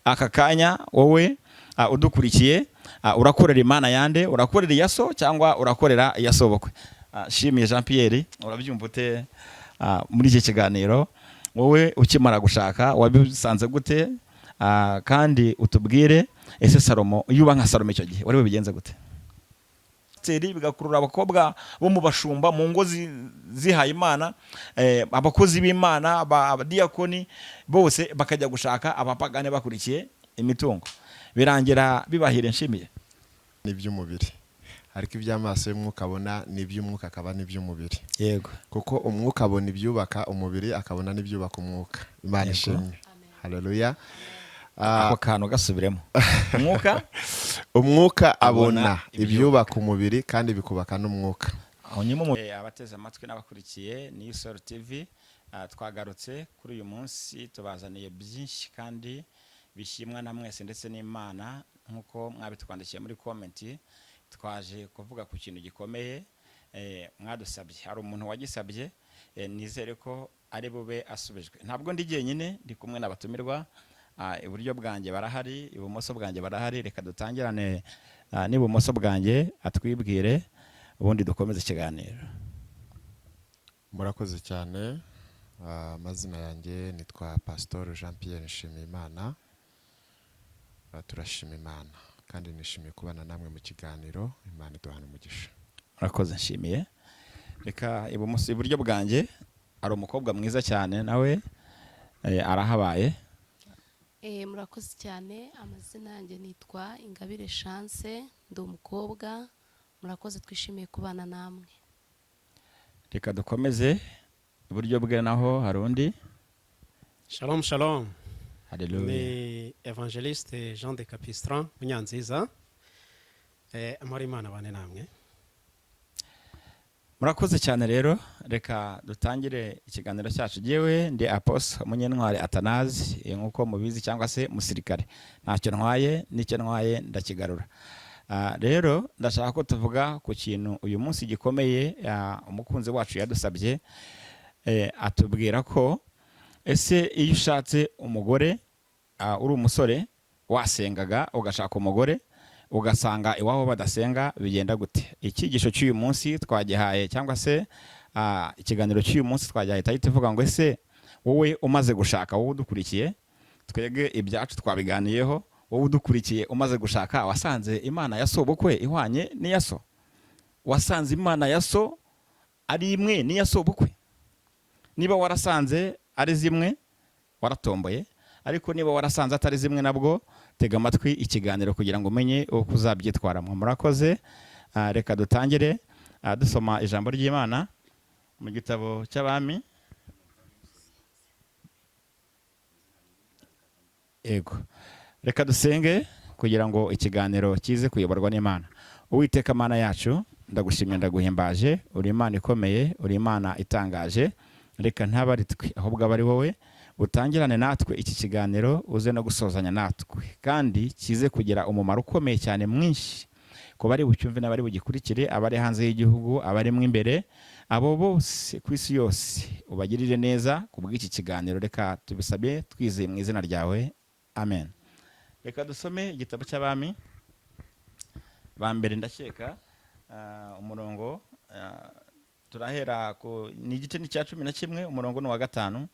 aka kanya wowe udukurikiye urakorera Imana yande, urakorera Yaso cyangwa urakorera Yasobokwe? Shimiye Jean Pierre, urabyumva ute muri iki kiganiro? Wowe ukimara gushaka wabisanze gute? Kandi utubwire ese Salomo, yuba nka Salomo icyo gihe wari bigenze gute? Bigakurura abakobwa bo mu bashumba mu ngo zihaye Imana, abakozi b'Imana, abadiyakoni bose bakajya gushaka abapagane bakurikiye imitungo, birangira bibahira. Nshimiye n'iby'umubiri, ariko iby'amaso y'umwuka abona n'iby'umwuka akaba n'iby'umubiri. Yego, kuko umwuka abona ibyubaka umubiri, akabona n'ibyubaka umwuka. Imana ishimwe. Haleluya. ako kantu gasubiremo. umwuka abona ibyubaka umubiri kandi bikubaka n'umwuka. Abateze amatwi n'abakurikiye ni Isoro TV, twagarutse kuri uyu munsi tubazaniye byinshi kandi bishimwa na mwese ndetse n'Imana, nkuko mwabitwandikiye muri comment. Twaje kuvuga ku kintu gikomeye mwadusabye. Hari umuntu wagisabye, nizere ko ari bube asubijwe. Ntabwo ndi jyenyine, ndi kumwe n'abatumirwa. Iburyo bwanjye barahari, ibumoso bwanjye barahari. Reka dutangirane n'ibumoso bwanjye, atwibwire ubundi dukomeze ikiganiro. Murakoze cyane. Amazina yanjye nitwa Pastor Jean Pierre Nshimiyimana. Turashima Imana kandi nishimiye kubana namwe mu kiganiro. Imana iduhane umugisha. Murakoze, nshimiye. Reka ibumoso, iburyo bwanjye ari umukobwa mwiza cyane, nawe arahabaye. Murakoze cyane. Amazina yanjye nitwa Ingabire Chance, ndi umukobwa. Murakoze, twishimiye kubana namwe. Reka dukomeze, iburyo bwe naho hari undi. Shalom shalom. Haleluya. Ni Evangeliste Jean de Capistran Munyanziza. Amara Imana bane namwe. Murakoze cyane rero, reka dutangire ikiganiro cyacu. Jewe ndi Apostle Munyentwari Atanazi, nkuko mubizi, cyangwa se musirikare. Ntacyo ntwaye, nicyo ntwaye ndakigarura. Rero ndashaka ko tuvuga ku kintu uyu munsi gikomeye. Umukunzi wacu yadusabye, atubwira ko ese iyo ushatse umugore, uri umusore wasengaga ugashaka umugore ugasanga iwabo badasenga, bigenda gute? Ikigisho cy'uyu munsi twagihaye, cyangwa se ikiganiro cy'uyu munsi twagihaye tahita ivuga ngo ese wowe umaze gushaka, wowe udukurikiye, twege ibyacu twabiganiyeho, wowe udukurikiye umaze gushaka, wasanze Imana ya Sobukwe ihwanye n'iya So? Wasanze Imana ya So ari imwe n'iya Sobukwe? Niba warasanze ari zimwe, waratomboye. Ariko niba warasanze atari zimwe, nabwo tega amatwi ikiganiro kugira ngo umenye uko uzabyitwaramo. Murakoze. Reka dutangire dusoma ijambo ry'Imana mu gitabo cy'Abami. Yego, reka dusenge kugira ngo ikiganiro kize kuyoborwa n'Imana. Uwiteka Mana yacu, ndagushimye ndaguhimbaje, uri Imana ikomeye, uri Imana itangaje. Reka ntabari twe, ahubwo abari wowe utangirane natwe iki kiganiro, uze no gusozanya natwe, kandi kize kugira umumaro ukomeye cyane mwinshi ko bari bucyumve n'abari bugikurikire, abari hanze y'igihugu, abarimo imbere, abo bose ku isi yose ubagirire neza kubw'iki kiganiro. Reka tubisabye twizeye mu izina ryawe, amen. Reka dusome igitabo cy'Abami ba mbere, ndakeka umurongo turahera ku ni igice cya 11, umurongo ni wa 5.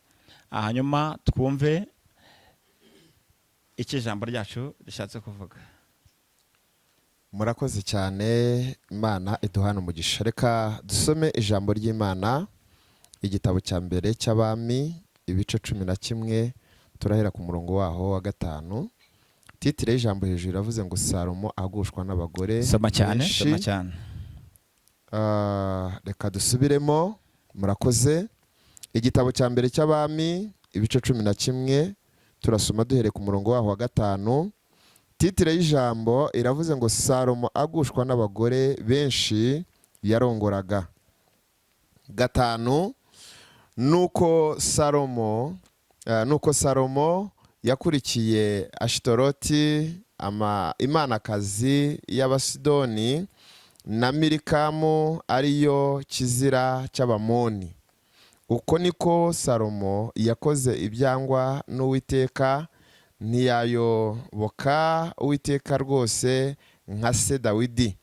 Hanyuma twumve icyo ijambo ryacu rishatse kuvuga. Murakoze cyane. Imana iduhane umugisha. Reka dusome ijambo ry'Imana, igitabo cya mbere cy'Abami, ibice 11, turahera ku murongo waho wa 5. Titire y'ijambo hejuru iravuze ngo Salomo agushwa n'abagore. Soma cyane, soma cyane. Reka dusubiremo. Murakoze. Igitabo cya mbere cy'Abami, ibice 11, turasoma duhere ku murongo waho wa 5. Titire y'ijambo iravuze ngo Salomo agushwa n'abagore benshi yarongoraga. 5. Nuko Salomo yakurikiye Ashitoroti, imanakazi y'Abasidoni, na Milikamu ariyo kizira cy'Abamoni. Uko niko Salomo yakoze ibyangwa n'Uwiteka, ntiyayoboka Uwiteka rwose nka se Dawidi.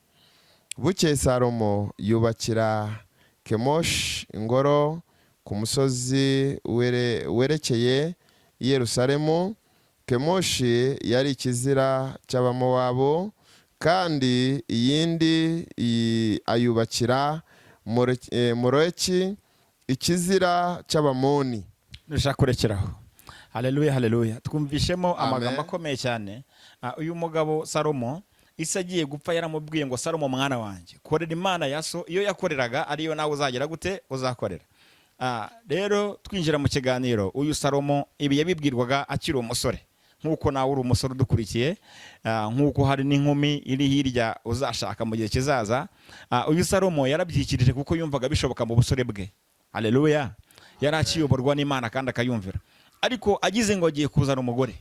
Bukeye Salomo yubakira Kemoshi ingoro ku musozi werekeye i Yerusalemu. Kemoshi yari ikizira cy'Abamowabu, kandi iyindi ayubakira Moreki ikizira cy'Abamoni. Ndashaka kurekeraho. Haleluya, haleluya. Twumvishemo Amen. amagambo akomeye cyane. Uyu mugabo Salomo isi agiye gupfa yaramubwiye ngo Salomo mwana wanjye, korera Imana ya so, iyo yakoreraga ariyo nawe uzagera gute uzakorera. Rero twinjira mu kiganiro, uyu Salomo ibi yabibwirwaga akiri umusore, nk'uko nawe uri umusore udukurikiye, nk'uko hari n'inkumi iri hirya uzashaka mu gihe kizaza. Uyu Salomo yarabyikirije kuko yumvaga bishoboka mu busore bwe. Haleluya. Yari akiyoborwa n'Imana kandi akayumvira. Ariko agize ngo agiye kuzana umugore,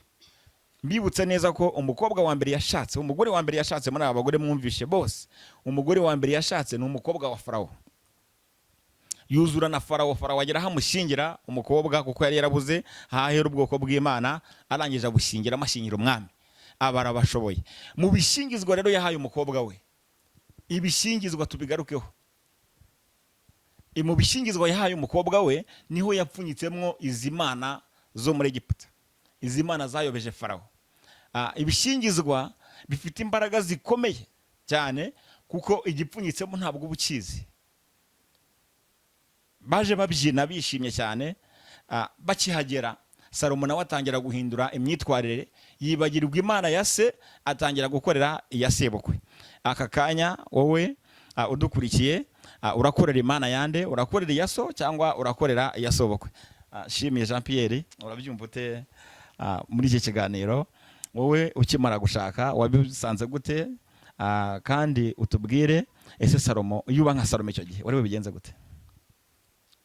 mbibutse neza ko umukobwa wa mbere yashatse, umugore wa mbere yashatse muri aba bagore mwumvishe bose, umugore wa mbere yashatse ni umukobwa wa Farawo. Yuzura na Farawo, Farawo agera hamushingira umukobwa kuko yari yarabuze hahera ubwoko bw'Imana, arangije abushingira amashingira umwami. Abara bashoboye. Mu bishingizwa rero yahaye umukobwa we. Ibishingizwa tubigarukeho. Mu bishingizwa yahaye umukobwa we niho yapfunyitsemwo izi mana zo muri Egiputa. Izi mana zayobeje Farawo. Ibishingizwa bifite imbaraga zikomeye cyane kuko igipfunyitsemo ntabwo ubukizi. Baje babyina bishimye cyane, bakihagera Salomo nawe atangira guhindura imyitwarire, yibagirwa Imana ya se, atangira gukorera iya sebukwe. Aka kanya wowe udukurikiye, urakorera Imana yande? Urakorera iya so cyangwa urakorera iya sobukwe? Shimiye Jean Pierre, urabyumva ute muri iki kiganiro? Wowe ukimara gushaka wabisanze gute? Kandi utubwire ese Salomo, iyo uba nka Salomo icyo gihe wari bigenze gute?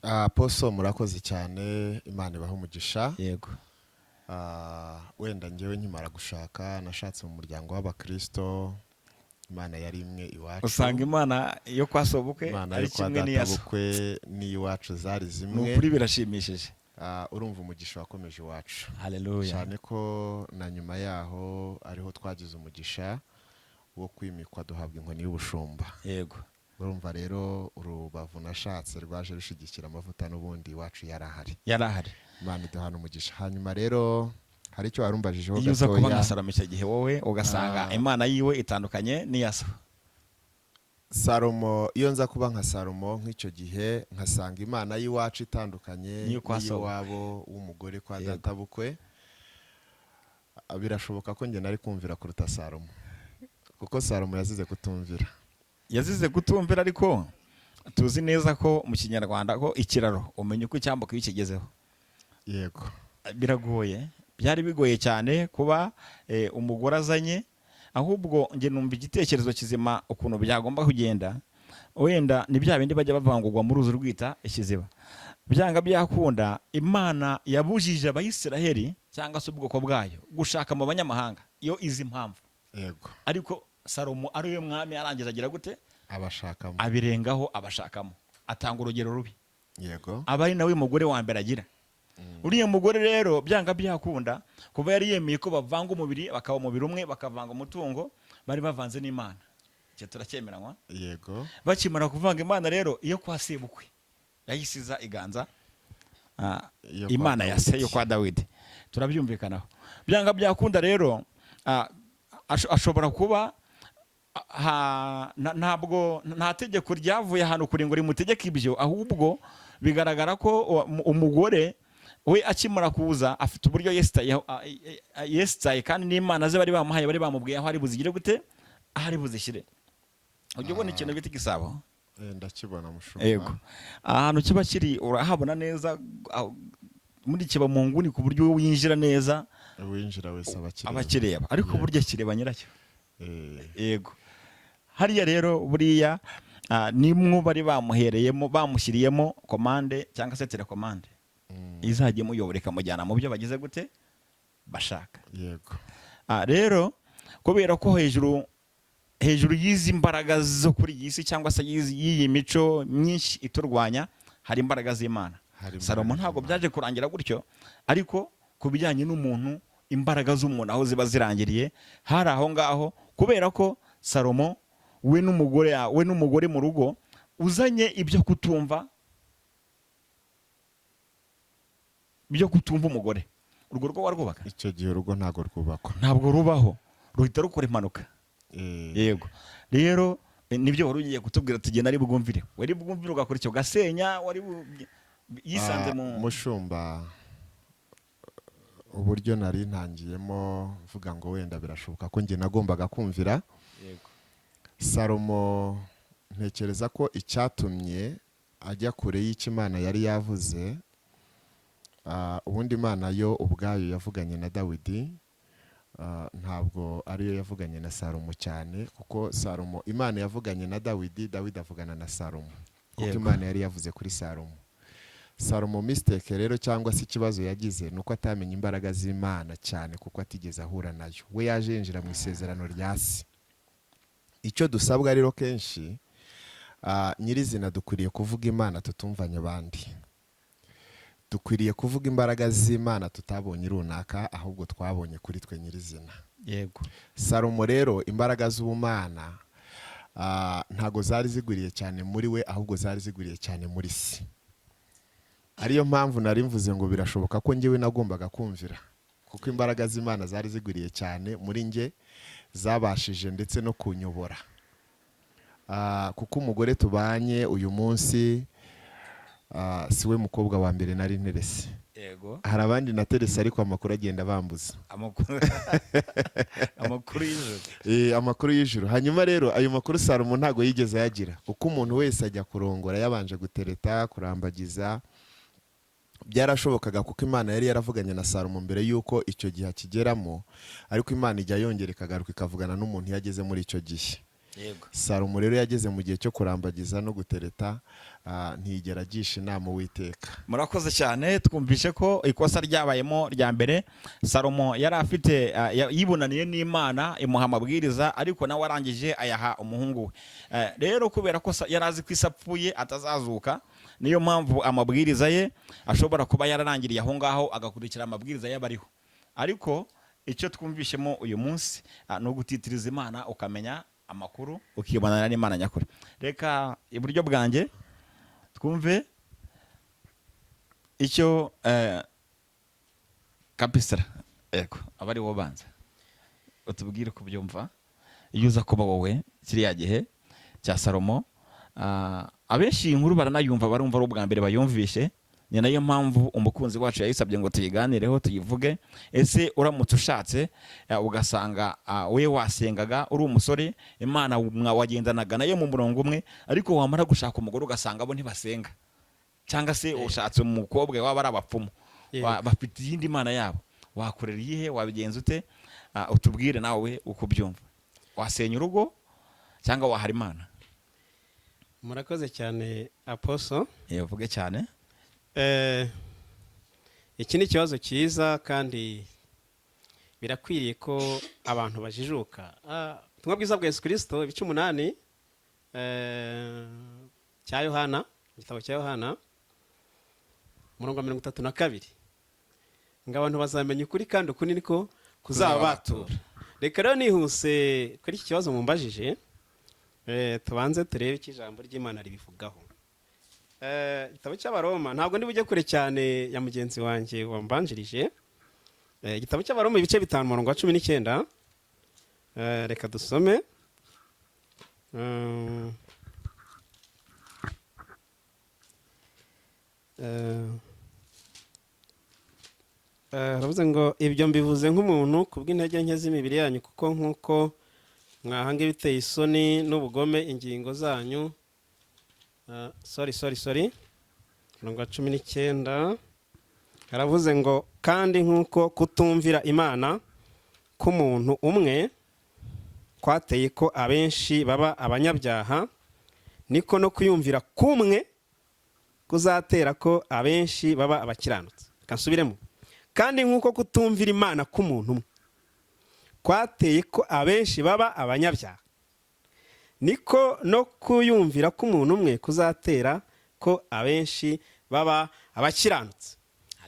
Apostle murakoze cyane, Imana ibahe umugisha. Yego. Wenda njyewe nkimara gushaka nashatse mu muryango w'Abakristo. Imana yari imwe iwacu. Usanga Imana yo kwa sobukwe ari kimwe n'iyaso. Bukwe n'iwacu zari zimwe. Nukuri birashimishije. Urumva umugisha wakomeje iwacu. Haleluya. Cyane ko na nyuma yaho ariho twagize umugisha wo kwimikwa duhabwa inkoni y'ubushumba. Yego. Urumva rero urubavu nashatse rwaje rushigikira amavuta n'ubundi iwacu yarahari. Imana iduhana umugisha. Hanyuma rero hari icyo warumbajijeho gatoya. Iyo uza kuba nka Salomo icyo gihe wowe ugasanga Imana yiwe itandukanye n'iyaso. Salomo, iyo nza kuba nka Salomo nk'icyo gihe nkasanga Imana y'iwacu itandukanye n'iwabo w'umugore kwa databukwe, birashoboka ko njye nari kumvira kuruta Salomo, kuko Salomo yazize kutumvira. Ariko tuzi neza ko mu Kinyarwanda ko ikiraro umenya uko icyambuka iyo kigezeho. Yego. Biragoye, byari bigoye cyane kuba umugore azanye, ahubwo nge numva igitekerezo kizima ukuntu byagomba kugenda. Wenda ni bya bindi bajya bavangurwa mu ruzi rwita ikiziba. Byanga byakunda Imana yabujije Abayisiraheli cyangwa se ubwoko bwayo gushaka mu banyamahanga iyo izi mpamvu. Yego. Ariko Salomo ari we mwami arangiza agira gute? Abashakamo. Abirengaho abashakamo. Atanga urugero rubi. Yego. Abari nawe mugore wa mbere agira. Uriya mugore rero byanga byakunda kuba yari yemeye ko bavanga umubiri, bakaba umubiri umwe, bakavanga umutungo, bari bavanze n'Imana. Cyo turacyemeranywa. Yego. Bakimara kuvanga Imana rero iyo kwa sebukwe yayisiza iganza Imana ya se yo kwa Dawidi. Turabyumvikanaho. Byanga byakunda rero ashobora kuba ntabwo nta tegeko ryavuye ahantu kuri ngo rimutegeke ibyo, ahubwo bigaragara ko umugore we akimara kuza afite uburyo yesitaye kandi n'Imana ze bari bamuhaye, bari bamubwiye aho ari buzigire gute, aho ari buzishyire. Ujya ubona ikintu bita igisabo? Ndakibona mushumba. Yego. Ahantu kiba kiri urahabona neza, muri kiba mu nguni ku buryo winjira neza, winjira wese abakireba, ariko burya kireba nyiracyo. Yego. Hariya rero buriya nimwo bari bamuhereyemo, bamushyiriyemo komande cyangwa se telekomande izajye muyoboreka mujyana mu byo bagize gute bashaka. Yego. Rero kubera ko hejuru y'izi mbaraga zo kuri iyi si cyangwa se y'iyi mico myinshi iturwanya hari imbaraga z'Imana. Salomo ntabwo byaje kurangira gutyo, ariko ku bijyanye n'umuntu imbaraga z'umuntu aho ziba zirangiriye hari aho ngaho, kubera ko Salomo we n'umugore mu rugo uzanye ibyo kutumva umugore, urwo rugo warwubaka? icyo gihe urugo ntabwo rwubakwa, ntabwo rubaho, ruhita rukora impanuka. Yego, rero nibyo wari ugiye kutubwira, tugenda ari bwumvire, wari bwumvire ugakora icyo gasenya, yisanze mu mushumba. Uburyo nari ntangiyemo mvuga ngo wenda birashoboka ko njye nagombaga kumvira. Yego. Salomo ntekereza ko icyatumye ajya kure y'icyo Imana yari yavuze, ubundi Imana yo ubwayo yavuganye na Dawidi, ntabwo ariyo yavuganye na Salomo cyane, kuko Salomo Imana yavuganye na Dawidi, Dawidi avugana na Salomo, kuko Imana yari yavuze kuri Salomo. Salomo mistake rero cyangwa se ikibazo yagize nuko atamenye imbaraga z'Imana cyane, kuko atigeze ahura nayo. We yaje yinjira mu isezerano rya se. Icyo dusabwa rero kenshi, nyirizina dukwiriye kuvuga Imana tutumvanye abandi. Dukwiriye kuvuga imbaraga z'Imana tutabonye runaka, ahubwo twabonye kuri twe nyirizina. Yego. Salomo rero imbaraga z'Ubumana ntago zari zigwiriye cyane muri we, ahubwo zari zigwiriye cyane muri si. Ariyo mpamvu nari mvuze ngo birashoboka ko njyewe nagombaga kumvira, kuko imbaraga z'Imana zari zigwiriye cyane muri njye, zabashije ndetse no kunyobora. Kuko umugore tubanye uyu munsi siwe mukobwa wa mbere nari nterese. Yego. Hari abandi naterese ariko amakuru agenda bambuza. Amakuru y'ijuru. Amakuru y'ijuru. Hanyuma rero ayo makuru Salomo ntago yigeze yagira, kuko umuntu wese ajya kurongora yabanje gutereta, kurambagiza. Byarashobokaga kuko Imana yari yaravuganye na Salomo mbere yuko icyo gihe kigeramo, ariko Imana ijya yongera ikagaruka ikavugana n'umuntu yageze muri icyo gihe. Yego. Salomo rero yageze mu gihe cyo kurambagiza no gutereta, ntiyigera agisha inama Uwiteka. Murakoze cyane, twumvishe ko ikosa ryabayemo rya mbere, Salomo yari afite yibunaniye n'Imana imuha amabwiriza, ariko nawe arangije ayaha umuhungu we. Rero kubera ko yari azi ko isapfuye atazazuka, niyo mpamvu amabwiriza ye ashobora kuba yararangiriye aho ngaho, agakurikira amabwiriza y'abariho. Ariko icyo twumvishemo uyu munsi ni ugutitiriza Imana, ukamenya amakuru, ukibonana n'Imana nyakuri. Reka iburyo bwanjye twumve icyo Kapistra, yego, abari wo banza utubwire uko byumva iyo uza kuba wowe kiriya gihe cya Salomo. Abenshi inkuru baranayumva, barumva ari ubwa mbere bayumvishe, ni nayo mpamvu umukunzi wacu yayisabye ngo tuyiganireho, tuyivuge. Ese uramutse ushatse ugasanga we wasengaga uri umusore, Imana wagendanaga nayo mu murongo umwe, ariko wamara gushaka umugore ugasanga abo ntibasenga, cyangwa se ushatse umukobwa waba ari abapfumu, bafite iyindi Mana yabo, wakorera iyihe, wabigenza ute? Utubwire nawe uko byumva. Wasenya urugo cyangwa wahara Imana? Murakoze cyane Apostle. Uvuge cyane. Iki ni ikibazo cyiza kandi birakwiriye ko abantu bajijuka. Ubutumwa bwiza bwa Yesu Kristo, ibice 8 cya Yohana, igitabo cya Yohana, umurongo wa 32, ngo abantu bazamenya ukuri kandi ukuri niko kuzabatura. Reka rero nihuse kuri iki kibazo mumbajije, tubanze turebe icyo ijambo ry'Imana ribivugaho. Igitabo cy'Abaroma, ntabwo ndi bujye kure cyane ya mugenzi wanjye wambanjirije. Igitabo cy'Abaroma ibice 5 umurongo wa 19, reka dusome. Haravuze ngo ibyo mbivuze nk'umuntu kubw'intege nke z'imibiri yanyu, kuko nk'uko mwahanga ibiteye isoni n'ubugome ingingo zanyu. Umurongo wa 19 haravuze ngo kandi nk'uko kutumvira Imana k'umuntu umwe kwateye ko abenshi baba abanyabyaha, niko no kuyumvira kumwe kuzatera ko abenshi baba abakiranutsi. Kansubiremo. Kandi nk'uko kutumvira Imana k'umuntu umwe kwateye ko abenshi baba abanyabyaha, niko no kuyumvira k'umuntu umwe kuzatera ko abenshi baba abakiranutsi.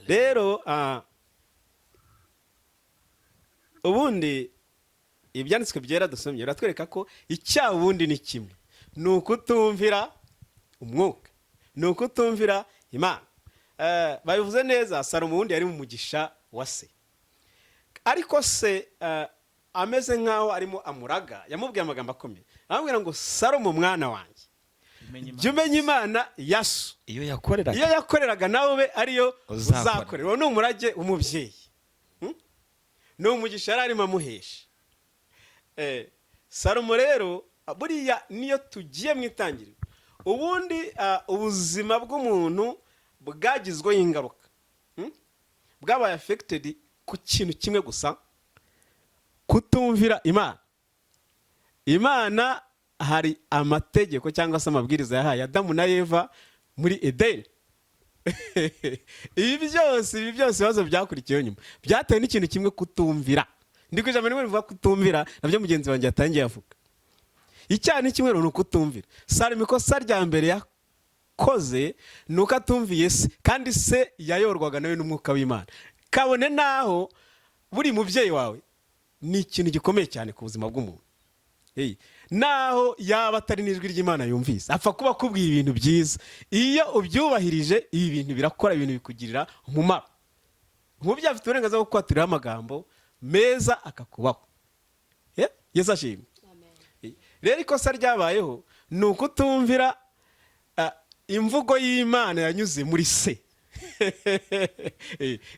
Rero ubundi ibyanditswe byera dusomye biratwereka ko icyaha ubundi ni kimwe, ni ukutumvira umwuka, ni ukutumvira Imana. Babivuze neza, Salomo ubundi yari mu mugisha wa se, ariko se ameze nk'aho arimo amuraga, yamubwiye amagambo akomeye, aramubwira ngo Salomo mwana wanjye, jya umenya Imana ya so, iyo yakoreraga nawe ariyo uzakorera. Uwo ni umurage w'umubyeyi, ni umugisha yari arimo amuhesha. Salomo rero buriya niyo tugiye mu itangiriro, ubundi ubuzima bw'umuntu bwagizweho ingaruka, bwabaye affected ku kintu kimwe gusa, kutumvira Imana. Imana hari amategeko cyangwa se amabwiriza yahaye Adamu na Eva muri Edeni. Ibi byose ibibazo byakurikiyeho nyuma byatewe n'ikintu kimwe, kutumvira. Ndi ku ijambo rimwe rivuga kutumvira, nabyo mugenzi wanjye yatangiye avuga. Icyaha ni kimwe, ni ukutumvira. Salomo ikosa rya mbere yakoze ni uko atumviye se, kandi se yayorwaga nawe n'umwuka w'Imana. Kabone naho buri mubyeyi wawe ni ikintu gikomeye cyane ku buzima bw'umuntu, naho yaba atari n'ijwi ry'Imana yumvise, apfa kuba akubwira ibintu byiza. Iyo ubyubahirije ibi bintu birakora, ibintu bikugirira umumaro. Umubyeyi afite uburenganzira bwo kukwaturaho amagambo meza akakubaho. Yesu ashimwe. Rero ikosa ryabayeho ni ukutumvira imvugo y'Imana yanyuze muri se.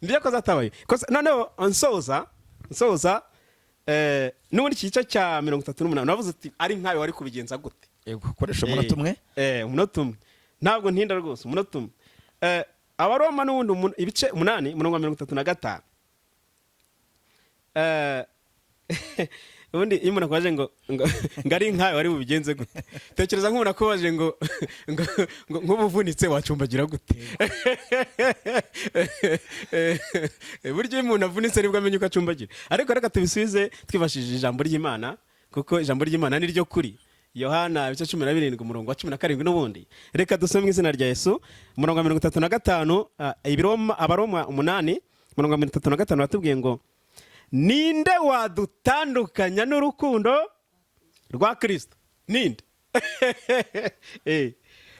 Ndiyo koza atabaye. Noneho nsoza n'ubundi igice cya 38 navuze ati ari nkawe wari kubigenza gute? Yego, koresha umunota umwe. Umunota umwe. Ntabwo ntinda rwose, umunota umwe. Abaroma n'ubundi ibice 8:35. Ubundi iyo umuntu akwaje ngo ari nkawe wari bubigenze gute, tekereza nk'umuntu akubaje ngo nk'ubuvunitse wacumbagira gute? Buryo iyo umuntu avunitse nibwo amenya uko acumbagira. Ariko reka tubisubize twifashishije ijambo ry'Imana, kuko ijambo ry'Imana ni ryo kuri. Yohana ibice 17 umurongo wa 17 n'ubundi. Reka dusome mu izina rya Yesu, umurongo wa 35, Abaroma 8 umurongo wa 35 batubwiye ngo ninde wadutandukanya n'urukundo rwa Kristo? Ninde?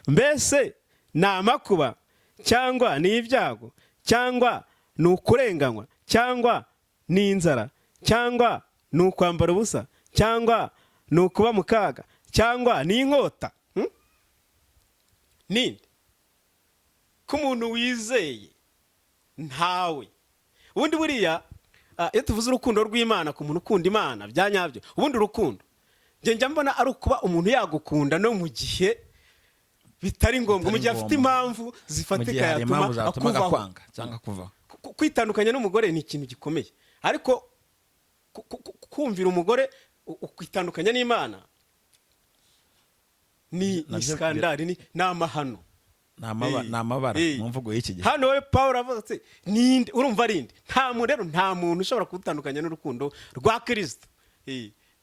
Mbese ni amakuba, cyangwa ni ibyago, cyangwa ni ukurenganywa, cyangwa ni inzara, cyangwa ni ukwambara ubusa, cyangwa ni ukuba mu kaga, cyangwa ni inkota? Ninde? Ko umuntu wizeye ntawe. Ubundi buriya iyo tuvuze urukundo rw'Imana ku muntu ukunda Imana bya nyabyo, ubundi urukundo njya mbona ari ukuba umuntu yagukunda no mu gihe bitari ngombwa, mu gihe afite impamvu zifatika yatuma akuvaho cyangwa kuvaho. Kwitandukanya n'umugore ni ikintu gikomeye, ariko kumvira umugore ukitandukanya n'Imana ni skandari, ni amahano, ni amabara mu mvugo y'iki gihe. Hano we Paul avuga ati ninde, urumva arinde, nta muntu ushobora kutandukanya n'urukundo rwa Kristo.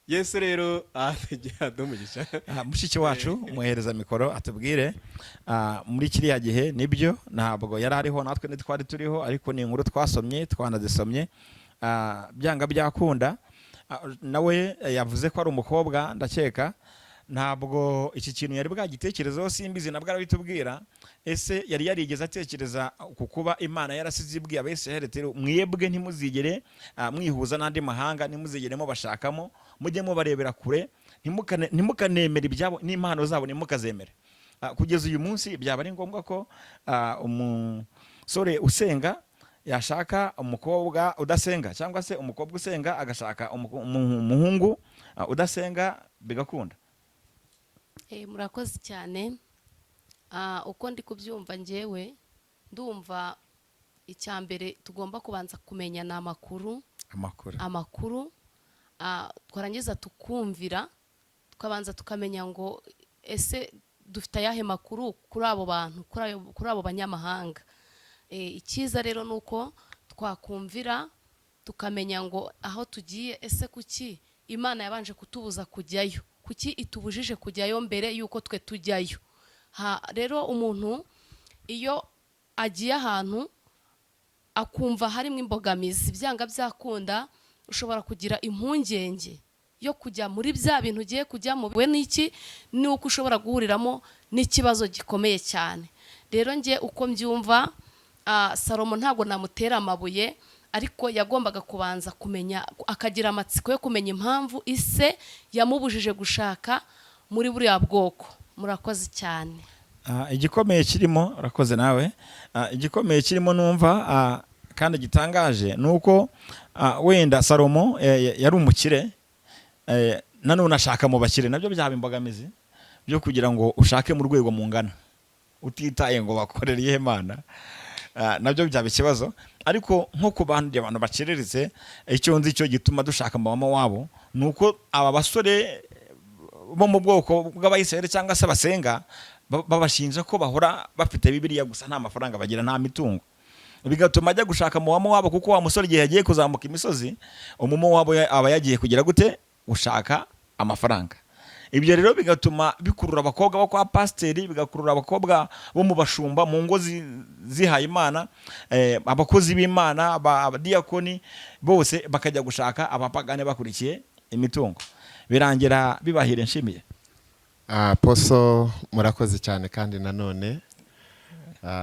Yesu rero adumigisha. Mushiki wacu muhereza mikoro atubwire muri kiriya gihe. Nibyo ntabwo yari ariho, natwe ntitwari turiho, ariko ni inkuru twasomye twanazisomye, byanga byakunda. Nawe yavuze ko ari umukobwa, ndakeka ntabwo iki kintu yari bwagitekerezaho, simbizi nabwo arabitubwira. Ese yari yarigeze atekereza ku kuba Imana yarasize ibwiye Abisirayeli ati mwebwe ntimuzigere mwihuza n'andi mahanga, ntimuzigere mubashakamo, mujye mubarebera kure, ntimukanemere ibyabo n'impano zabo, ntimukazemere. Kugeza uyu munsi byaba ari ngombwa ko umusore usenga yashaka umukobwa udasenga, cyangwa se umukobwa usenga agashaka umuhungu udasenga, bigakunda. Murakoze cyane. Uko ndi kubyumva njyewe ndumva icya mbere tugomba kubanza kumenya ni amakuru, twarangiza tukumvira, tukabanza tukamenya ngo ese dufite ayahe makuru kuri abo bantu, kuri abo banyamahanga. Icyiza rero ni uko twakumvira tukamenya ngo aho tugiye, ese kuki Imana yabanje kutubuza kujyayo, kuki itubujije kujyayo mbere yuko twe tujyayo. Rero umuntu iyo agiye ahantu akumva harimo imbogamizi, byanga byakunda ushobora kugira impungenge yo kujya muri bya bintu ugiye kujyamo. We n'iki ni uko ushobora guhuriramo n'ikibazo gikomeye cyane. Rero njye uko mbyumva, Salomo ntabwo namutera amabuye, ariko yagombaga kubanza kumenya, akagira amatsiko yo kumenya impamvu ise yamubujije gushaka muri buriya bwoko. Murakoze cyane. Igikomeye kirimo, urakoze nawe, igikomeye kirimo numva kandi gitangaje nuko wenda Salomo yari umukire, nanone ashaka mu bakire. Nabyo byaba imbogamizi byo kugira ngo ushake mu rwego mungana utitaye ngo bakorere iyihe Mana, nabyo byaba ikibazo. Ariko nko ku bandi abantu baciriritse, icyo nzi cyo gituma dushaka mama wabo nuko aba basore bo mu bwoko bw'Abayisiraheli cyangwa se basenga babashinja ko bahora bafite Bibiliya gusa nta mafaranga bagira, nta mitungo, bigatuma ajya gushaka mama wabo, kuko wa musore igihe yagiye kuzamuka imisozi, umuma wabo aba yagiye kugira gute, gushaka amafaranga. Ibyo rero bigatuma bikurura abakobwa bo kwa pasiteri, bigakurura abakobwa bo mu bashumba, mu ngo zihaye Imana, abakozi b'Imana, abadiyakoni, bose bakajya gushaka abapagane bakurikiye imitungo. Birangira bibahira. Nshimiye Poso, murakoze cyane, kandi nanone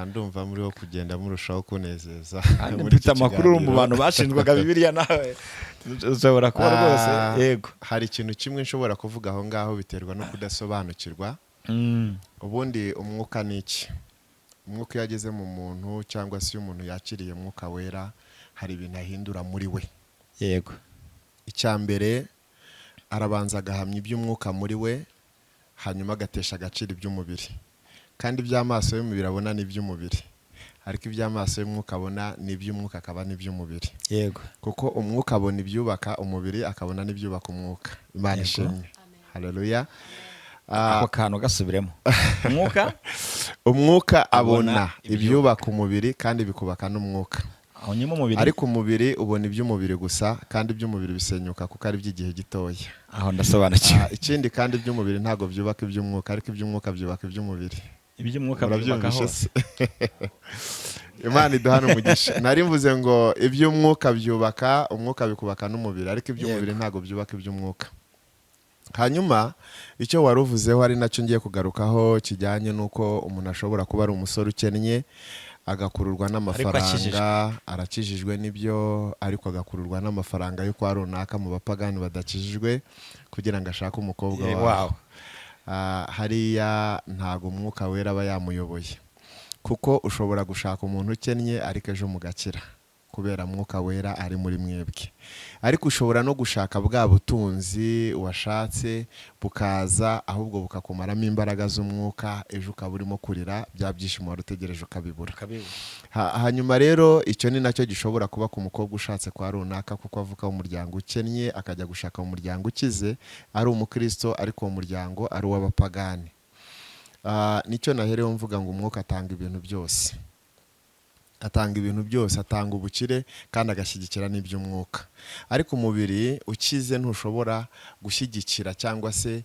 ndumva muri wo kugenda murushaho kunezeza. Mfite amakuru mu bantu bashinjwaga Bibiliya, nawe ushobora kuba rwose. Yego, hari ikintu kimwe nshobora kuvuga aho ngaho, biterwa no kudasobanukirwa. Ubundi umwuka ni iki? Umwuka iyo ageze mu muntu, cyangwa se iyo umuntu yakiriye Mwuka Wera, hari ibintu ahindura muri we. Yego, icya mbere arabanza agahamya iby'umwuka muri we, hanyuma agatesha agaciro iby'umubiri. Kandi iby'amaso y'umubiri abona ni iby'umubiri, ariko iby'amaso y'umwuka abona ni iby'umwuka, akaba ni iby'umubiri. yego, Kuko umwuka abona ibyubaka umubiri, akabona n'ibyubaka umwuka. Imana ishimwe. Haleluya. ako kantu gasubiremo. Umwuka abona ibyubaka umubiri, kandi bikubaka n'umwuka. Ariko umubiri ubona iby'umubiri gusa, kandi iby'umubiri bisenyuka kuko ari by'igihe gitoya. Aho ndasobanukiwe. Ikindi kandi iby'umubiri ntabwo byubaka iby'umwuka, ariko iby'umwuka byubaka iby'umubiri. Iby'umwuka byubaka hose. Imana iduhana umugisha. Nari mvuze ngo iby'umwuka byubaka umwuka, bikubaka n'umubiri, ariko iby'umubiri ntabwo byubaka iby'umwuka. Hanyuma icyo wari uvuzeho ari nacyo ngiye kugarukaho, kijyanye n'uko umuntu ashobora kuba ari umusore ukennye, agakururwa n'amafaranga. Arakijijwe n'ibyo, ariko agakururwa n'amafaranga yo kwa runaka mu bapagani badakijijwe, kugira ngo ashake umukobwa wawe. Hariya ntago Umwuka Wera aba yamuyoboye, kuko ushobora gushaka umuntu ukennye ariko ejo mugakira, kubera Mwuka Wera ari muri mwebwe. Ariko ushobora no gushaka bwa butunzi washatse bukaza, ahubwo bukakumaramo imbaraga z'umwuka, ejo ukaba urimo kurira, bya byishimo wari utegereje ukabibura. Hanyuma rero icyo ni nacyo gishobora kuba ku mukobwa ushatse kwa runaka, kuko avuka mu muryango ukennye akajya gushaka mu muryango ukize, ari umukristo ariko uwo muryango ari uw'abapagani. Nicyo nahereho mvuga ngo umwuka atanga ibintu byose. Atanga ibintu byose, atanga ubukire kandi agashyigikira n'iby'umwuka. Ariko umubiri ukize ntushobora gushyigikira cyangwa se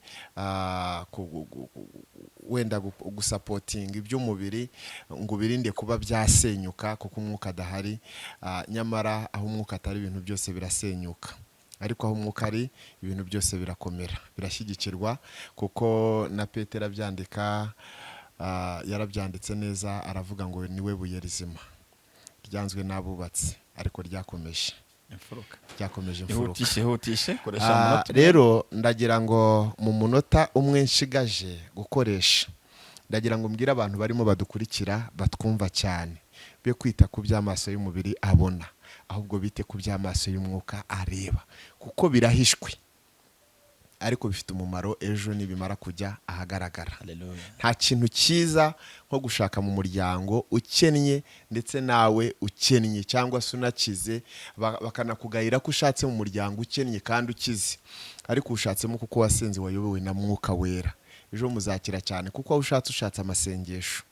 wenda gusapotinga iby'umubiri ngo birinde kuba byasenyuka, kuko umwuka adahari. Nyamara aho umwuka atari, ibintu byose birasenyuka, ariko aho umwuka ari, ibintu byose birakomera, birashyigikirwa. Kuko na Petero abyandika, yarabyanditse neza, aravuga ngo niwe buye rizima ryanzwe n'abubatsi, ariko ryakomeje imfuruka. Ihutishe. Rero ndagira ngo mu munota umwe nshigaje gukoresha, ndagira ngo mbwire abantu barimo badukurikira batwumva cyane, be kwita ku by'amaso y'umubiri abona, ahubwo bite ku by'amaso y'umwuka areba, kuko birahishwe, ariko bifite umumaro ejo nibimara kujya ahagaragara. Nta kintu cyiza nko gushaka mu muryango ukennye, ndetse nawe ukennye cyangwa se unakize, bakanakugayira ko ushatse mu muryango ukennye kandi ukize, ariko ushatsemo kuko wasenze, wayobowe na Mwuka Wera. Ejo muzakira cyane, kuko aho ushatse amasengesho,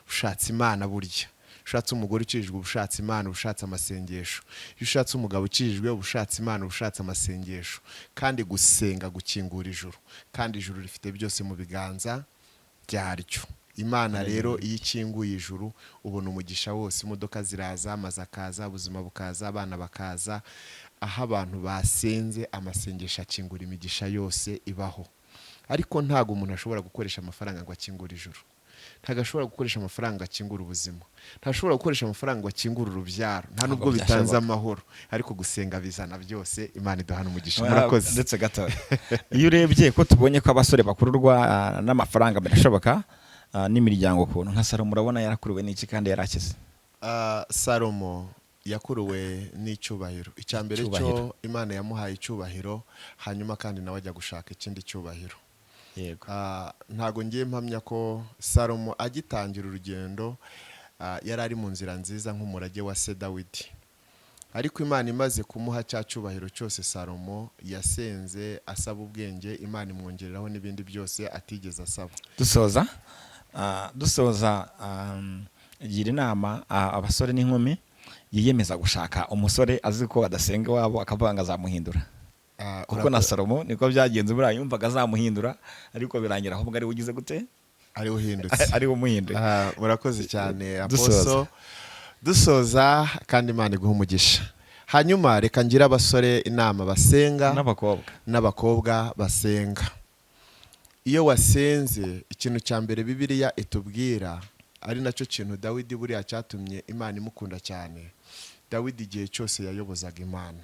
ushatse Imana. Burya ushatse umugore ukijijwe, ubushatse Imana, ubushatse amasengesho. Iyo ushatse umugabo ukijijwe, ubushatse Imana, ubushatse amasengesho. Kandi gusenga gukingura ijuru, kandi ijuru rifite byose mu biganza byaryo. Imana rero iyo ikinguye ijuru, ubona umugisha wose. Imodoka ziraza, amazi akaza, ubuzima bukaza, abana bakaza, aho abantu basenze amasengesho akingura imigisha yose ibaho, ariko ntabwo umuntu ashobora gukoresha amafaranga ngo akingure ijuru, ntabwo ashobora gukoresha amafaranga akingura ubuzima, ntashobora gukoresha amafaranga ngo akingure urubyaro, nta nubwo bitanze amahoro, ariko gusenga bizana byose. Imana iduhana umugisha. Murakoze. Ndetse gato iyo urebye ko tubonye ko abasore bakururwa n'amafaranga birashoboka n'imiryango ukuntu nka Salomo urabona yarakuruwe n'iki kandi yarakize? Salomo yakuruwe n'icyubahiro. Icya mbere cyo Imana yamuhaye icyubahiro, hanyuma kandi nawe ajya gushaka ikindi cyubahiro. Yego. Ntago ngiye mpamya ko Salomo agitangira urugendo yari ari mu nzira nziza nk'umurage wa se Dawidi, ariko Imana imaze kumuha cya cyubahiro cyose Salomo yasenze asaba ubwenge, Imana imwongereraho n'ibindi byose atigeze asaba. Dusoza gira inama abasore n'inkumi yiyemeza gushaka umusore azi ko adasenga iwabo akavuga ngo azamuhindura, kuko na Salomo niko byagenze, buriya yumvaga azamuhindura ariko birangira ahubwo ari ugize gute, ari uhindutse, ari umuhinduye. Murakoze cyane Aposo. Dusoza kandi Imana iguha umugisha. Hanyuma reka ngira abasore inama basenga n'abakobwa basenga. Iyo wasenze, ikintu cya mbere Bibiliya itubwira ari nacyo kintu Dawidi buriya cyatumye Imana imukunda cyane. Dawidi igihe cyose yayobozaga Imana,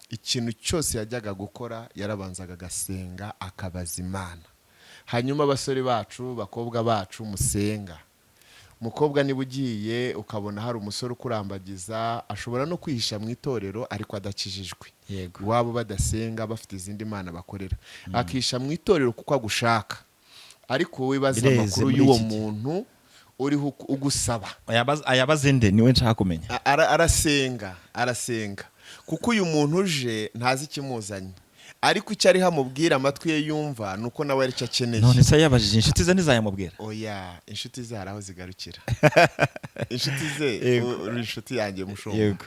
ikintu cyose yajyaga gukora yarabanzaga agasenga akabaza Imana. Hanyuma abasore bacu, bakobwa bacu, musenga. Umukobwa niba ugiye ukabona hari umusore ukurambagiza, ashobora no kwihisha mu itorero ariko adakijijwe. Yego. Iwabo badasenga bafite izindi mana bakorera, akisha mu itorero kuko agushaka, ariko wowe baza amakuru y'uwo muntu uriho ugusaba. Ayabaze nde niwe nshaka kumenya. Arasenga kuko uyu muntu uje ntazi ikimuzanye, ariko icyo ari hamubwira amatwi ye yumva nuko nawe ari cyo akeneye. None se yabajije inshuti ze ntizayamubwira? Oya, inshuti ze hari aho zigarukira. Inshuti ze uri inshuti yanjye mushumba. Yego.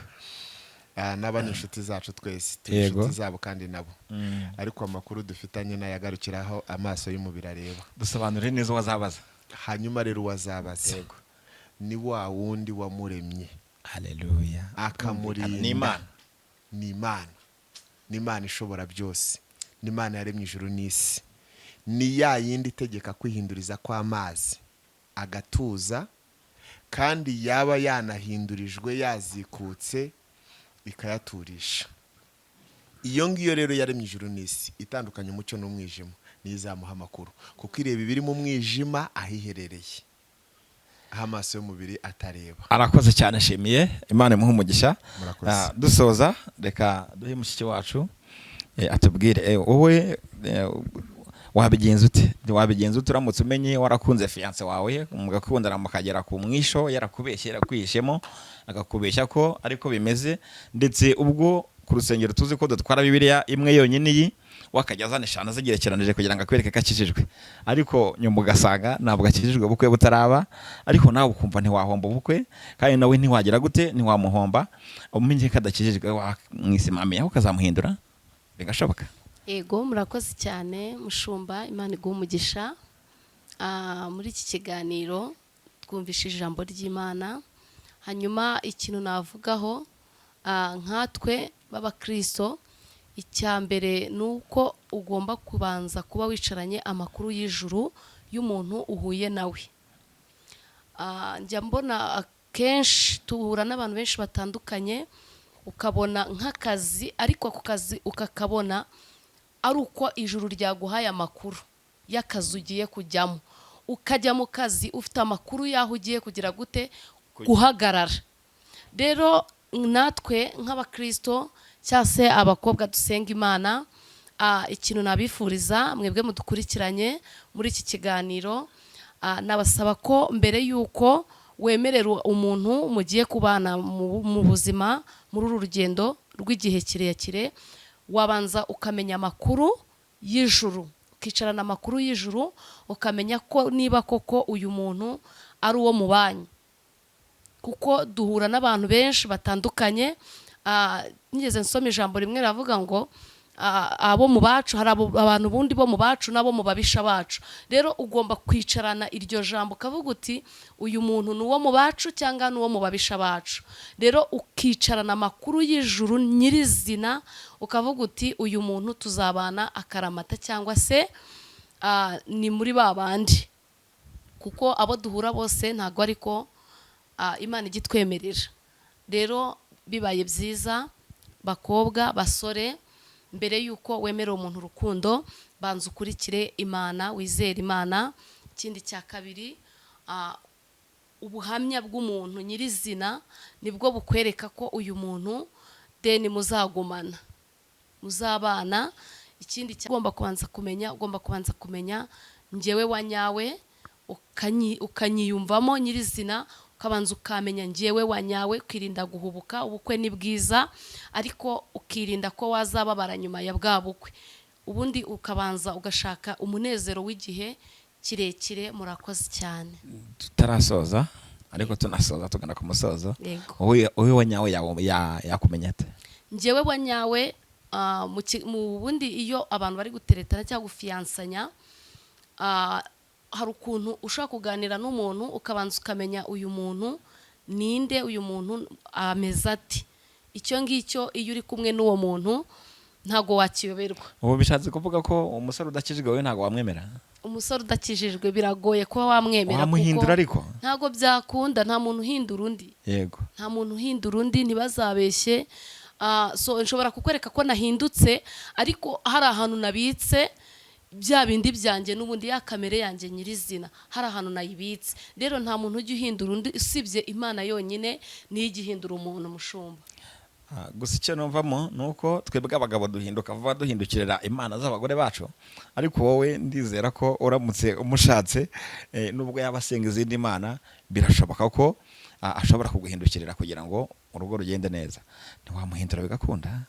N'abandi inshuti zacu twese turi inshuti zabo kandi nabo, ariko amakuru dufitanye nayagarukiraho amaso y'umubiri areba. Dusobanure neza wazabaza. Hanyuma rero wazabaza ni wa wundi wamuremye. Haleluya. Akamurinda. Ni Imana ishobora byose. Ni Imana yaremye ijuru n'isi. Ni ya yindi itegeka kwihinduriza kw'amazi agatuza, kandi yaba yanahindurijwe yazikutse ikayaturisha. Iyo ngiyo rero yaremye ijuru n'isi itandukanye umucyo n'umwijima, nizamuha amakuru kuko ireba ibiri mu mwijima ahiherereye, aho amaso y'umubiri atareba. Arakoze cyane, ashimiye. Imana imuhe umugisha. Dusoza reka duhe mushiki wacu atubwire wowe wabigenza ute? Wabigenza ute uramutse umenye warakunze fiance wawe mugakundana mukagera ku mwisho, yarakubeshye yarakwihishemo agakubeshya ko ariko bimeze, ndetse ubwo ku rusengero tuzi ko dutwara Bibiliya imwe yonyine iyi wakajya azana eshanu zigerekeranije kugira ngo akwereke ko akijijwe, ariko nyuma ugasanga ntabwo akijijwe, ubukwe butaraba, ariko nawe ukumva ntiwahomba ubukwe kandi nawe ntiwagira gute, ntiwamuhomba. Umenye ko adakijijwe wamwisimamiye aho ukazamuhindura, bigashoboka? Yego, murakoze cyane mushumba. Imana iguha umugisha. Muri iki kiganiro twumvishije ijambo ry'Imana, hanyuma ikintu navugaho nkatwe b'abakristo, icya mbere ni uko ugomba kubanza kuba wicaranye amakuru y'ijuru y'umuntu uhuye nawe. Njya mbona akenshi tuhura n'abantu benshi batandukanye, ukabona nk'akazi, ariko ako kazi ukakabona ari uko ijuru ryaguhaye amakuru y'akazi ugiye kujyamo, ukajya mu kazi ufite amakuru y'aho ugiye kugira gute, guhagarara. Rero natwe nk'abakristo cyangwa se abakobwa dusenga Imana, ikintu nabifuriza mwebwe mudukurikiranye muri iki kiganiro, nabasaba ko mbere y'uko wemerera umuntu mugiye kubana mu buzima muri uru rugendo rw'igihe kirekire, wabanza ukamenya amakuru y'ijuru, ukicarana amakuru y'ijuru, ukamenya ko niba koko uyu muntu ari uwo mu banyu, kuko duhura n'abantu benshi batandukanye. Nigeze nsoma ijambo rimwe ravuga ngo abo mu bacu, hari abantu bundi bo mu bacu n'abo mu babisha bacu. Rero ugomba kwicarana iryo jambo ukavuga uti uyu muntu ni uwo mu bacu cyangwa ni uwo mu babisha bacu. Rero ukicarana amakuru y'ijuru nyirizina ukavuga uti uyu muntu tuzabana akaramata cyangwa se ni muri ba bandi, kuko abo duhura bose ntabwo ariko Imana igitwemerera. Rero bibaye byiza bakobwa basore, mbere yuko wemerera umuntu urukundo, banza ukurikire Imana, wizere Imana. Ikindi cya kabiri, ubuhamya bw'umuntu nyirizina nibwo bukwereka ko uyu muntu deni muzagumana, muzabana. Ikindi ugomba kubanza kumenya njyewe wa nyawe, ukanyiyumvamo nyirizina, ukabanza ukamenya njyewe wa nyawe, ukirinda guhubuka. Ubukwe ni bwiza ariko ukirinda ko wazababara nyuma ya bwa bukwe, ubundi ukabanza ugashaka umunezero w'igihe kirekire. Murakoze cyane. Tutarasoza ariko tunasoza tugana ku musozo, Yego. wowe wa nyawe yakumenya ate? Njyewe wa nyawe mu bundi iyo abantu bari guteretana cyangwa gufiyansanya, hari ukuntu ushobora kuganira n'umuntu ukabanza ukamenya uyu muntu ninde, uyu muntu ameze ati. Icyo ngicyo iyo uri kumwe n'uwo muntu ntago wakiyoberwa. Ubu bishatse kuvuga ko umusore udakijijwe wowe ntago wamwemera? Umusore udakijijwe biragoye kuba wamwemera, wamuhindura ariko ntago byakunda. Nta muntu uhindura undi. Yego. Nta muntu uhindura undi, ntibazabeshye. So nshobora kukwereka ko nahindutse ariko hari ahantu nabitse bya bindi byanjye n'ubundi ya kamere yanjye nyirizina, hari ahantu nayibitse. Rero nta muntu ujya uhindura undi usibye Imana yonyine niyo igihindura umuntu mushumba. Gusa icyo numvamo nuko twebwe abagabo duhinduka vuba, duhindukirira imana z'abagore bacu, ariko wowe ndizera ko uramutse umushatse nubwo yaba asenga izindi mana, birashoboka ko ashobora kuguhindukirira kugira ngo urugo rugende neza. Ntiwamuhindura bigakunda?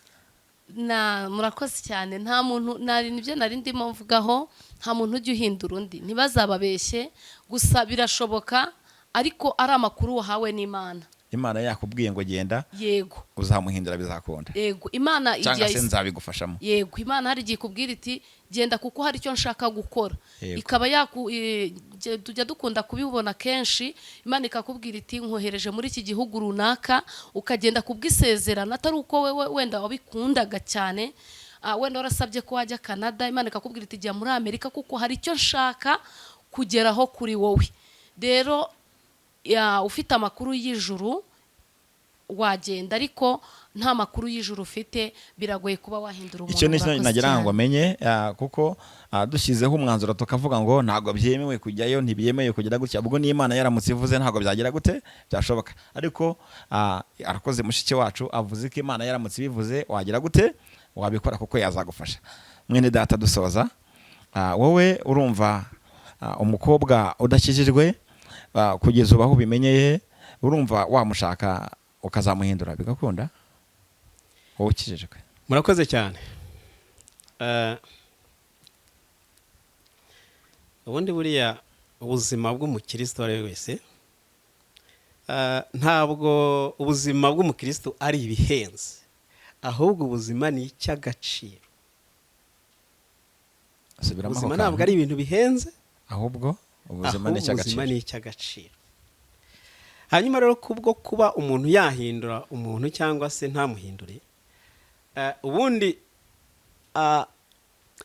Murakoze cyane. Nta muntu, nibyo nari ndimo mvugaho, nta muntu ujya uhindura undi, ntibazababeshye. Gusa birashoboka ariko ari amakuru wahawe n'Imana. Imana yakubwiye ngo genda, yego, uzamuhindura bizakunda. Yego, Imana cyangwa se nzabigufashamo. Yego, Imana hari igihe ikubwira iti genda kuko hari icyo nshaka gukora. Ikaba tujya dukunda kubibona kenshi, Imana ikakubwira iti nkohereje muri iki gihugu runaka, ukagenda kubwisezerana atari uko wewe wenda wabikundaga cyane. Wenda warasabye ko wajya Canada, Imana ikakubwira iti jya muri Amerika kuko hari icyo nshaka kugeraho kuri wowe. Rero ufite amakuru y'ijuru wagenda, ariko nta makuru y'ijuru ufite biragoye kuba wahindura umuntu. Icyo ni nagira ngo amenye, kuko dushyizeho umwanzuro tukavuga ngo ntabwo byemewe kujyayo, ntibyemewe kugira gutya, ubwo n'Imana yaramutse ivuze ntabwo byagira gute, byashoboka. Ariko arakoze mushiki wacu avuze ko Imana yaramutse ibivuze wagira gute, wabikora kuko yazagufasha. Mwene data dusoza, wowe urumva umukobwa udakijijwe kugeza ubaho ubimenyeye, urumva wamushaka ukazamuhindura bigakunda wowe ukijijwe? Murakoze cyane. Ubundi buriya ubuzima bw'umukristo ari wese, ntabwo ubuzima bw'umukristo ari ibihenze, ahubwo ubuzima ni icy'agaciro. Ubuzima ntabwo ari ibintu bihenze, ahubwo ubuzima ni icy'agaciro. Hanyuma rero kubwo kuba umuntu yahindura umuntu cyangwa se ntamuhindure, ubundi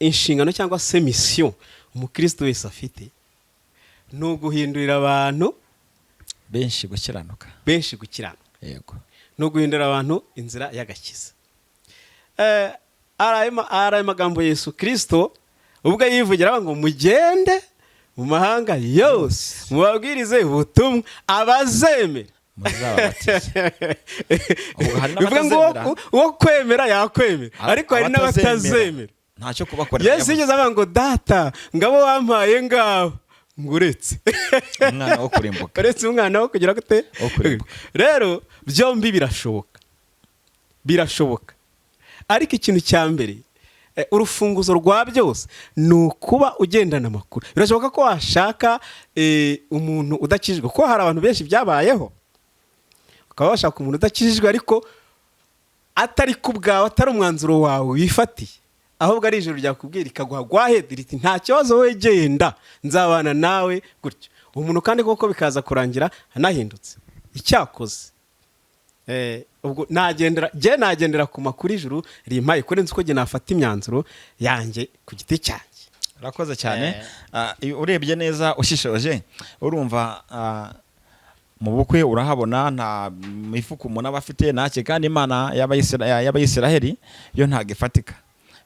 inshingano cyangwa se misiyo umukristo wese afite ni uguhindurira abantu benshi gukiranuka. Yego. Ni uguhindurira abantu inzira y'agakiza. Ari magambo Yesu Kristo ubwo yivugira ngo mugende mu mahanga yose mubabwirize ubutumwa, abazemera bivuga ngo uwo kwemera yakwemera, ariko hari n'abatazemera. Ntacyo kubakorera. Yesu yigeze avuga ngo data ngabo wampaye ngabo nguretse umwana wo kurimbuka, uretse umwana wo kugira gute. Rero byombi birashoboka, ariko ikintu cya mbere, urufunguzo rwa byose ni ukuba ugendana amakuru. Birashoboka ko washaka umuntu udakijijwe, kuko hari abantu benshi byabayeho, ukaba washaka umuntu udakijijwe ariko atari ku bwawe, atari umwanzuro wawe wifatiye, ahubwo ari ijuru ryakubwira ikaguha gwahedi riti nta kibazo wowe genda nzabana nawe gutyo uwo muntu kandi koko bikaza kurangira anahindutse icyakoze ubwo nagendera ku makuru ijuru rimpaye kurenza uko nafata imyanzuro yanjye ku giti cyanjye. urakoze cyane. Urebye neza ushishoje urumva mu bukwe urahabona nta mifuka umuntu aba afite ntacye kandi Imana y'Abayisiraheli yo ntabwo ifatika,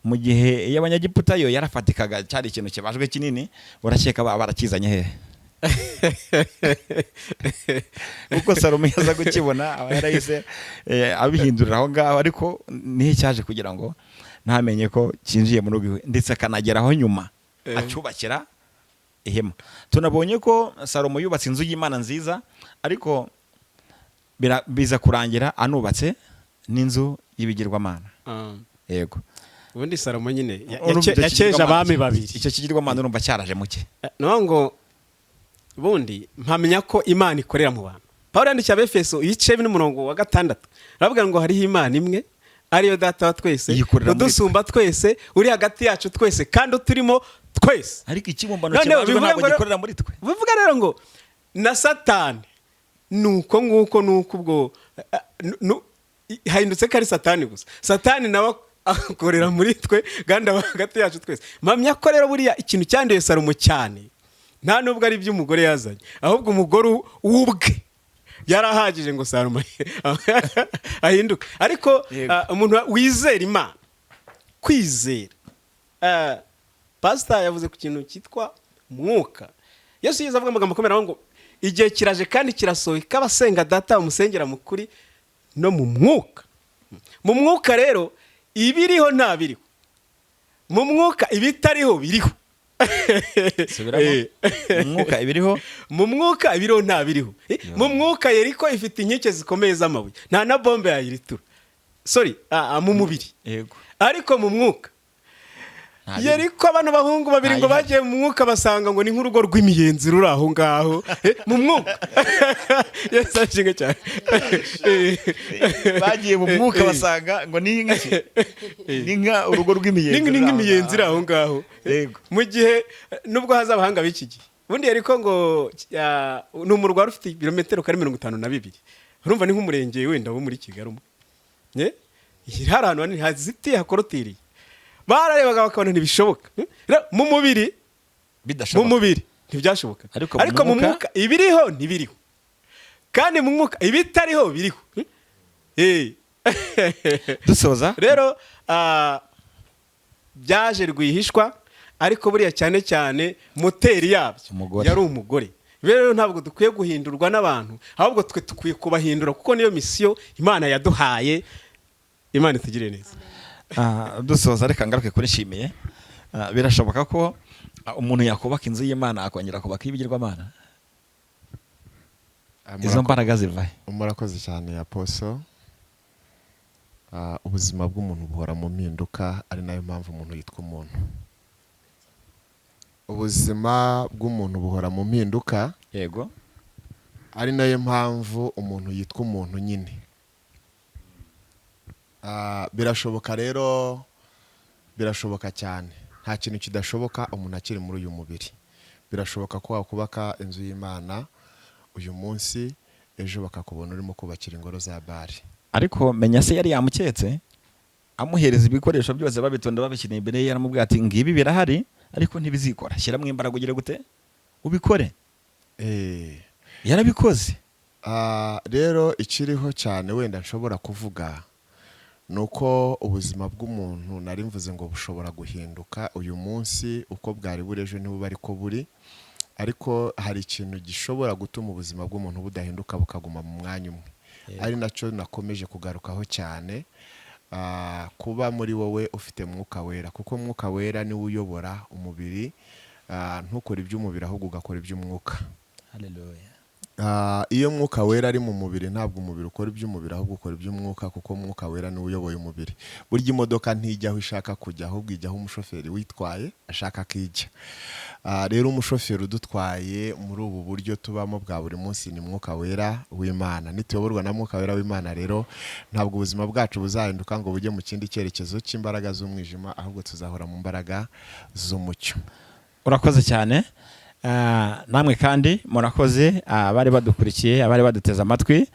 mu gihe iy'Abanyegiputa yo yarafatikaga, cyari ikintu kibajwe kinini. Urakeka barakizanye hehe? Kuko Salomo yaza gukibona aba yarahise abihindurira aho ngaho, ariko niho cyaje kugira ngo ntamenye ko cyinjiye mu rugo ndetse akanageraho nyuma acyubakira ihema. Tunabonye ko Salomo yubatse inzu y'Imana nziza, ariko biza kurangira anubatse n'inzu y'ibigirwamana. Yego, ubundi Salomo nyine yakeje abami babiri. Icyo kigirwamana urumva cyaraje muke no ngo bundi mpamenya ko Imana ikorera mu bantu. Pawulo yandikiye Abefeso igice n'umurongo wa 6 aravuga ngo hariho Imana imwe ariyo Data wa twese udusumba twese uri hagati yacu twese kandi uturimo twese. Ariko ikibumbano cy'Imana ntabwo gikorera muri twe. Bivuga rero ngo na Satani nuko ubwo hahindutse ko ari Satani gusa. Satani nawe akorera muri twe kandi aba hagati yacu twese. Mpamya ko rero buriya ikintu cyanduye Salomo cyane nta nubwo ari by'umugore yazanye, ahubwo umugore ubwe yarahagije ngo Salomo ahinduke. Ariko umuntu wizera Imana, kwizera, pastor yavuze ku kintu cyitwa umwuka. Yesu yiza avuga amagambo akomeye ngo igihe kiraje kandi kirasohoye k'abasenga Data bamusengera mu kuri no mu mwuka. Mu mwuka rero ibiriho nta biriho, mu mwuka ibitariho biriho. Mwuka ibiriho, mu mwuka ibiriho nta biriho. Mu mwuka Yeriko ifite inkike zikomeye z'amabuye, nta na bombe yayiritura. Mu mubiri. Yego. Ariko mu mwuka Yeriko abantu bahungu babiri ngo bagiye mu mwuka basanga ngo ni nk'urugo rw'imiyenzi ruri aho ngaho mu mwuka. Yesu ashinga cyane. Bagiye mu mwuka basanga ngo ni inka urugo rw'imiyenzi. Ni nk'imiyenzi iri aho ngaho. Mu gihe nubwo haza abahanga b'iki gihe. Ubundi Yeriko ngo ni umurwa wari ufite ibirometero 52. Urumva ni nk'umurenge wenda wo muri Kigali umwe. Hari ahantu hanini hazitiye hakorotiriye. Bararebaga bakabona ntibishoboka. Mu mubiri ntibyashoboka. Ariko mu mwuka ibiriho ntibiriho, kandi mu mwuka ibitariho biriho. Dusoza rero byaje rwihishwa, ariko buriya cyane cyane moteri yabyo yari umugore. Rero ntabwo dukwiye guhindurwa n'abantu, ahubwo twe dukwiye kubahindura kuko niyo misiyo Imana yaduhaye. Imana itugire neza. Dusoza reka ngaruke kuri Nshimiye. Birashoboka ko umuntu yakubaka inzu y'Imana akongera kubaka ibigirwamana? Izo mbaraga zivahe? Murakoze cyane Apostle. Ubuzima bw'umuntu buhora mu mpinduka, ari nayo mpamvu umuntu yitwa umuntu. Ubuzima bw'umuntu buhora mu mpinduka, yego, ari nayo mpamvu umuntu yitwa umuntu nyine. Birashoboka rero, birashoboka cyane. Nta kintu kidashoboka umuntu akiri muri uyu mubiri. Birashoboka ko wakubaka inzu y'Imana uyu munsi, ejo bakakubona urimo kubakira ingoro za Bali. Ariko menya se yari yamuketse amuhereza ibikoresho byose babitonda babishyira imbere ye, yaramubwira ati ngibi birahari ariko ntibizikora, shyiramo imbaraga ugire gute ubikore. Yarabikoze. Rero ikiriho cyane wenda nshobora kuvuga nuko ubuzima bw'umuntu nari mvuze ngo bushobora guhinduka uyu munsi uko bwari buri ejo nibuba ariko buri, ariko hari ikintu gishobora gutuma ubuzima bw'umuntu budahinduka bukaguma mu mwanya umwe. Ari nacyo nakomeje kugarukaho cyane, kuba muri wowe ufite mwuka wera, kuko mwuka wera niwe uyobora umubiri. Ntukore iby'umubiri ahubwo ugakora iby'umwuka. Haleluya. iyo mwuka wera ari mu mubiri ntabwo umubiri ukora iby'umubiri ahubwo ukora iby'umwuka, kuko umwuka wera niwe uyoboye umubiri. Burya imodoka ntijya aho ishaka kujya, ahubwo ijya aho umushoferi witwaye ashaka ko ijya. Rero umushoferi udutwaye muri ubu buryo tubamo bwa buri munsi ni mwuka wera w'Imana. Nituyoborwa na mwuka wera w'Imana rero ntabwo ubuzima bwacu buzahinduka ngo bujye mu kindi cyerekezo cy'imbaraga z'umwijima, ahubwo tuzahora mu mbaraga z'umucyo. Urakoze cyane. Namwe kandi murakoze, abari badukurikiye, abari baduteze amatwi.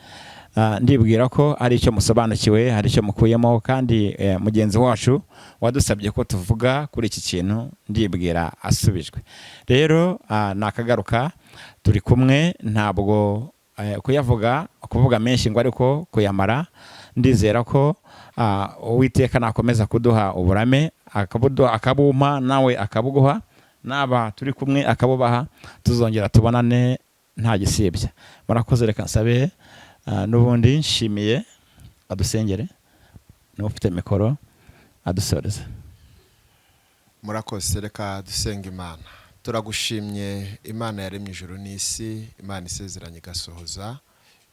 Ndibwira ko hari icyo musobanukiwe, hari icyo mukuyemo, kandi mugenzi wacu wadusabye ko tuvuga kuri iki kintu ndibwira asubijwe. Rero nakagaruka turi kumwe, ntabwo kuvuga menshi ngo ariko kuyamara. Ndizera ko Uwiteka nakomeza kuduha uburame, akabumpa nawe akabuguha, naba turi kumwe akabubaha, tuzongera tubonane nta gisibya. Murakoze, reka nsabe n'ubundi nshimiye adusengere, n'ufite mikoro adusoreze. Murakoze, reka dusenga Imana. Turagushimye Imana yaremye ijuru n'isi, Imana isezeranye igasohoza,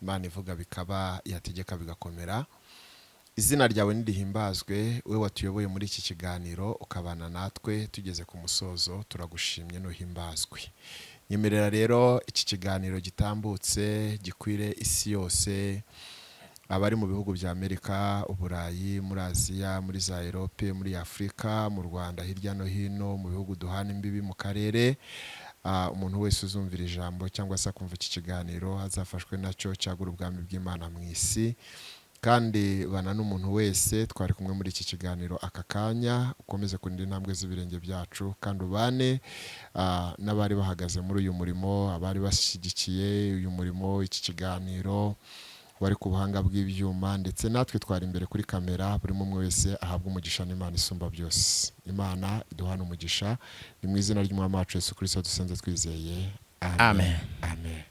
Imana ivuga bikaba, yategeka bigakomera. Izina ryawe nirihimbazwe, we watuyoboye muri iki kiganiro ukabana natwe tugeze ku musozo. Turagushimye n'uhimbazwe. Nyemerera rero iki kiganiro gitambutse gikwire isi yose, abari mu bihugu bya Amerika, Uburayi, muri Aziya, muri za Europe, muri Afrika, mu Rwanda, hirya no hino mu bihugu duhana imbibi mu karere. Umuntu wese uzumvira ijambo cyangwa se akumva iki kiganiro azafashwe nacyo cyagura ubwami bw'Imana mu isi. Kandi bana n'umuntu wese twari kumwe muri iki kiganiro aka kanya, ukomeze kurinda intambwe z'ibirenge byacu, kandi ubane n'abari bahagaze muri uyu murimo, abari bashyigikiye uyu murimo, iki kiganiro, bari ku buhanga bw'ibyuma, ndetse natwe twari imbere kuri kamera. Buri umwe wese ahabwa umugisha n'Imana isumba byose. Imana iduhana umugisha, ni mu izina ry'Umwami wacu Yesu Kristo dusenze twizeye. Amen. Amen. Amen.